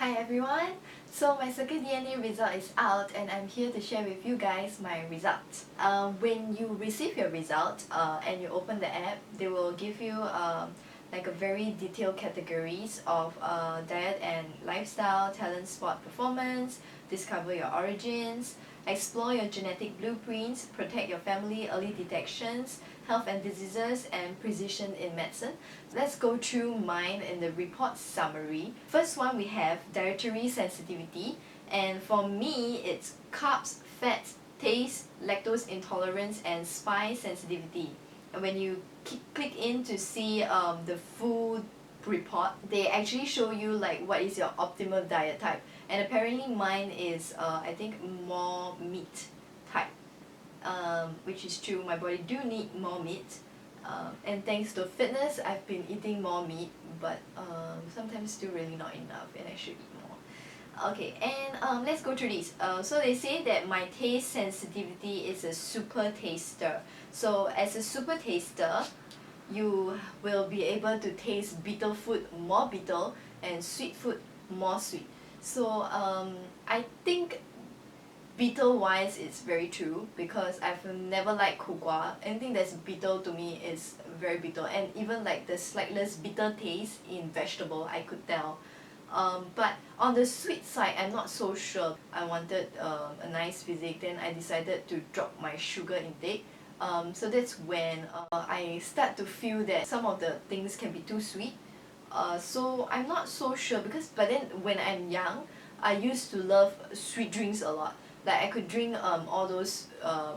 Hi everyone! So my CircleDNA result is out and I'm here to share with you guys my results. When you receive your result and you open the app, they will give you like a very detailed categories of diet and lifestyle, talent, sport, performance, discover your origins, explore your genetic blueprints, protect your family, early detections, health and diseases, and precision in medicine. Let's go through mine in the report summary. First one we have dietary sensitivity, and for me it's carbs, fats, taste, lactose intolerance, and spice sensitivity. And when you click in to see the full report, they actually show you like what is your optimal diet type, and apparently mine is I think more meat type, which is true. My body do need more meat, and thanks to fitness I've been eating more meat, but sometimes still really not enough and I should eat more. Okay, and let's go through these. So they say that my taste sensitivity is a super taster. So as a super taster, you will be able to taste bitter food more bitter and sweet food more sweet. So I think bitter wise it's very true, because I've never liked苦瓜. Anything that's bitter to me is very bitter, and even like the slightest bitter taste in vegetable I could tell. But on the sweet side I'm not so sure. I wanted a nice physique, then I decided to drop my sugar intake. So that's when I start to feel that some of the things can be too sweet. So I'm not so sure, because but then when I'm young I used to love sweet drinks a lot. Like I could drink all those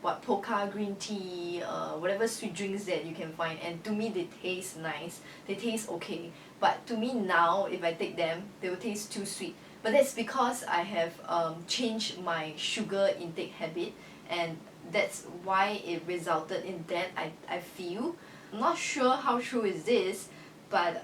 what Pokka green tea, whatever sweet drinks that you can find, and to me they taste nice, they taste okay. But to me now, if I take them, they will taste too sweet. But that's because I have changed my sugar intake habit, and that's why it resulted in that, I feel. I'm not sure how true is this, but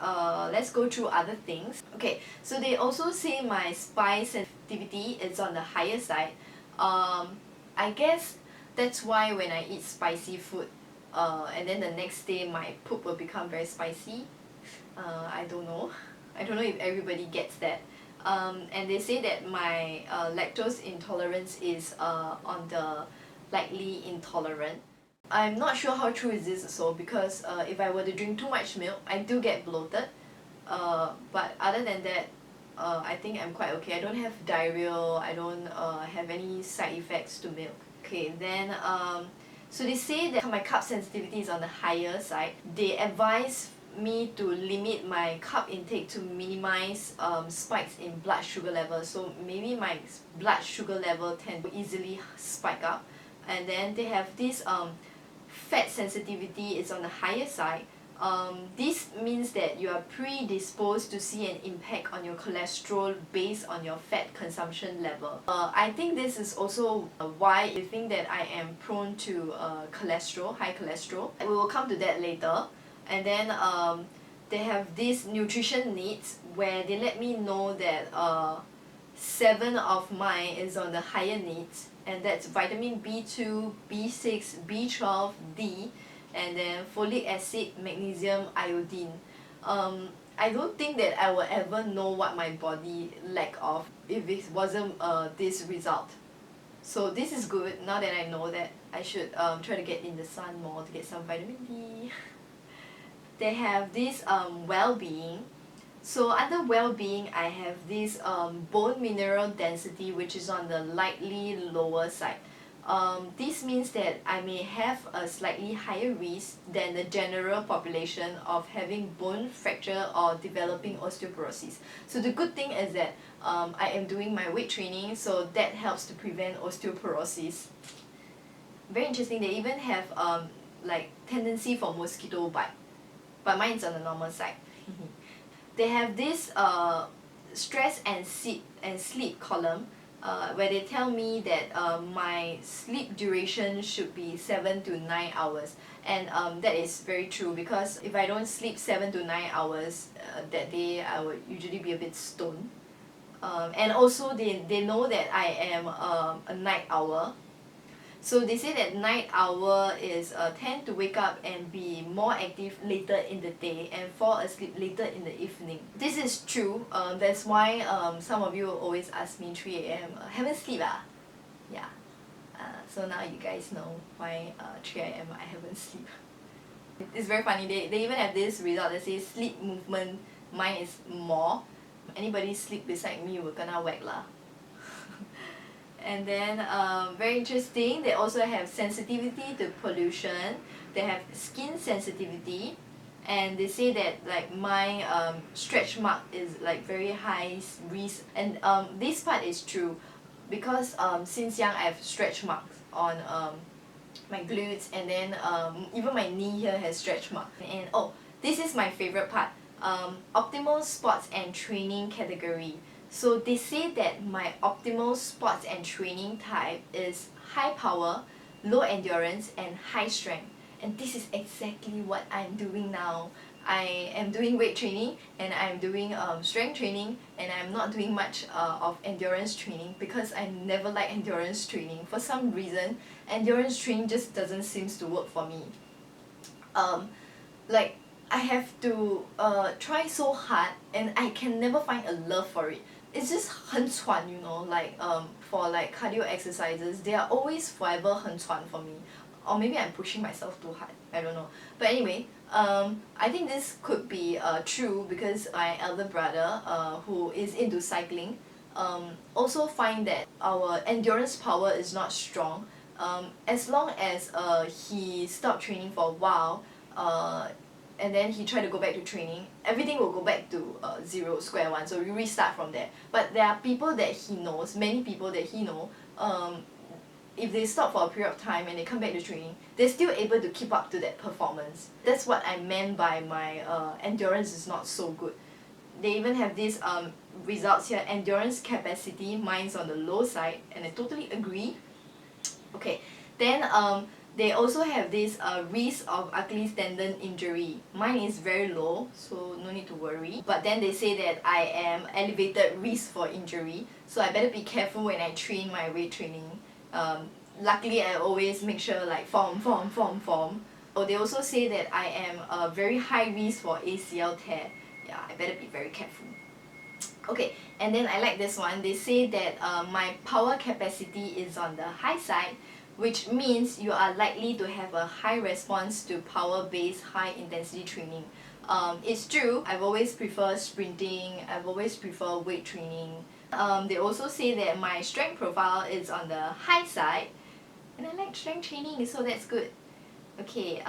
let's go through other things. Okay, so they also say my spice sensitivity is on the higher side. I guess that's why when I eat spicy food, and then the next day my poop will become very spicy. I don't know. I don't know if everybody gets that. And they say that my lactose intolerance is on the likely intolerant. I'm not sure how true is this also, because if I were to drink too much milk, I do get bloated. But other than that, I think I'm quite okay. I don't have diarrhea, I don't have any side effects to milk. Okay, then so they say that my carb sensitivity is on the higher side. They advise me to limit my carb intake to minimize spikes in blood sugar level. So maybe my blood sugar level tend to easily spike up. And then they have this fat sensitivity is on the higher side. This means that you are predisposed to see an impact on your cholesterol based on your fat consumption level. I think this is also why you think that I am prone to cholesterol, high cholesterol. We will come to that later. And then they have these nutrition needs where they let me know that 7 of mine is on the higher needs, and that's vitamin B2, B6, B12, D, and then folic acid, magnesium, iodine. I don't think that I will ever know what my body lack of if it wasn't this result. So this is good. Now that I know that, I should try to get in the sun more to get some vitamin D. They have this well-being. So under well-being, I have this bone mineral density, which is on the slightly lower side. This means that I may have a slightly higher risk than the general population of having bone fracture or developing osteoporosis. So the good thing is that I am doing my weight training, so that helps to prevent osteoporosis. Very interesting, they even have like tendency for mosquito bite, but mine is on the normal side. They have this stress and sleep column, where they tell me that my sleep duration should be 7 to 9 hours, and that is very true, because if I don't sleep 7 to 9 hours that day, I would usually be a bit stoned. And also they know that I am a night owl. So they say that night owl is tend to wake up and be more active later in the day and fall asleep later in the evening. This is true. That's why some of you always ask me 3 a.m. Haven't sleep ah? Yeah. So now you guys know why 3 a.m. I haven't sleep. It's very funny. They even have this result that says sleep movement. Mine is more. Anybody sleep beside me will kena whack lah. And then very interesting, they also have sensitivity to pollution, they have skin sensitivity, and they say that like my stretch mark is like very high risk, and this part is true because since young I have stretch marks on my glutes, and then even my knee here has stretch mark. And oh, this is my favourite part, optimal sports and training category. So they say that my optimal sports and training type is high power, low endurance and high strength. And this is exactly what I'm doing now. I am doing weight training and I'm doing strength training, and I'm not doing much of endurance training because I never like endurance training. For some reason, endurance training just doesn't seem to work for me. Like I have to try so hard and I can never find a love for it. It's just 很喘, you know, like for like cardio exercises, they are always forever 很喘 for me. Or maybe I'm pushing myself too hard, I don't know. But anyway, I think this could be true because my elder brother, who is into cycling, also find that our endurance power is not strong. As long as he stopped training for a while, and then he tried to go back to training, everything will go back to zero, square one, so we restart from there. But there are people that he knows, many people that he knows, if they stop for a period of time and they come back to training, they're still able to keep up to that performance. That's what I meant by my endurance is not so good. They even have these results here, endurance capacity, mine's on the low side, and I totally agree. Okay, then they also have this risk of Achilles tendon injury. Mine is very low, so no need to worry. But then they say that I am elevated risk for injury, so I better be careful when I train my weight training. Luckily, I always make sure like form. Oh, they also say that I am a very high risk for ACL tear. Yeah, I better be very careful. Okay, and then I like this one. They say that my power capacity is on the high side, which means you are likely to have a high response to power-based high-intensity training. It's true, I've always preferred sprinting, I've always preferred weight training. They also say that my strength profile is on the high side, and I like strength training, so that's good. Okay,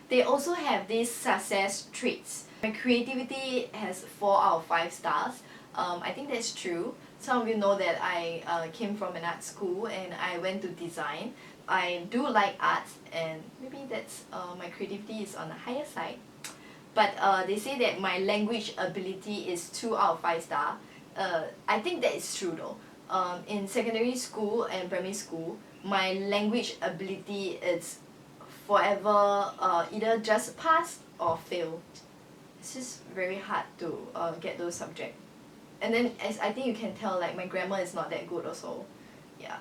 they also have these success traits. My creativity has 4 out of 5 stars. I think that's true. Some of you know that I came from an art school and I went to design. I do like art, and maybe that's my creativity is on the higher side. But they say that my language ability is 2 out of 5 star. I think that is true though. In secondary school and primary school, my language ability is forever either just pass or fail. It's just very hard to get those subjects. And then as I think you can tell, like my grammar is not that good also. Yeah.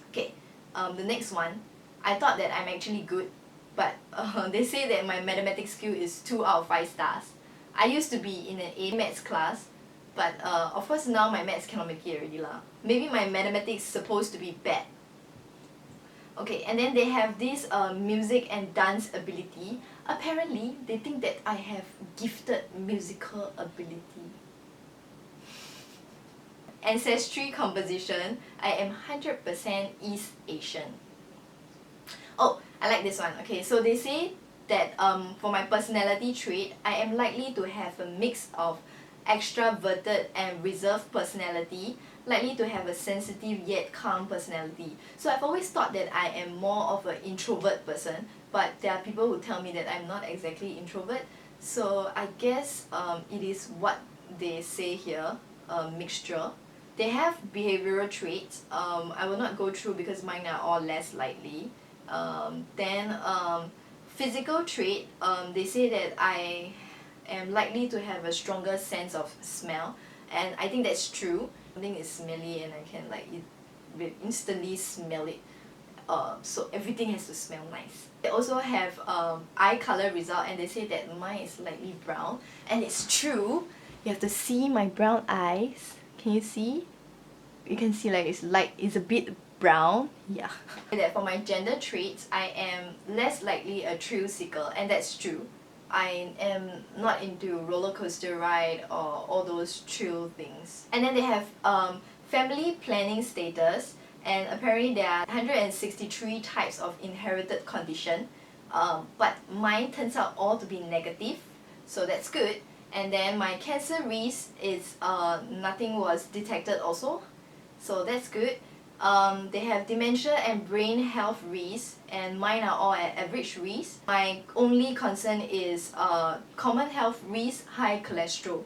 Okay, the next one. I thought that I'm actually good, but they say that my mathematics skill is 2 out of 5 stars. I used to be in an A maths class, but of course now my maths cannot make it already lah. Maybe my mathematics supposed to be bad. Okay, and then they have this music and dance ability. Apparently, they think that I have gifted musical ability. Ancestry composition, I am 100% East Asian. Oh, I like this one. Okay, so they say that for my personality trait, I am likely to have a mix of extroverted and reserved personality, likely to have a sensitive yet calm personality. So I've always thought that I am more of an introvert person, but there are people who tell me that I'm not exactly introvert. So I guess it is what they say here, a mixture. They have behavioral traits. I will not go through because mine are all less likely. Then physical trait, they say that I am likely to have a stronger sense of smell, and I think that's true. Something is smelly and I can like instantly smell it. so everything has to smell nice. They also have eye color result, and they say that mine is slightly brown, and it's true. You have to see my brown eyes. Can you see? You can see like it's a bit brown. Yeah. That for my gender traits, I am less likely a thrill seeker, and that's true. I am not into roller coaster ride or all those thrill things. And then they have family planning status, and apparently there are 163 types of inherited condition, but mine turns out all to be negative, so that's good. And then my cancer risk is nothing was detected also, so that's good. They have dementia and brain health risk, and mine are all at average risk. My only concern is common health risk, high cholesterol.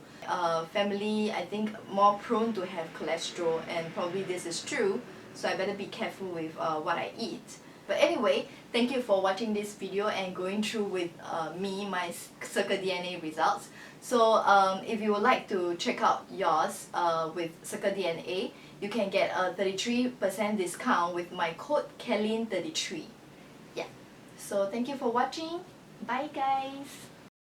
Family, I think, more prone to have cholesterol, and probably this is true, so I better be careful with what I eat. But anyway, thank you for watching this video and going through with me my CircleDNA results. So if you would like to check out yours with CircleDNA, you can get a 33% discount with my code Kelyn33. Yeah. So thank you for watching. Bye guys!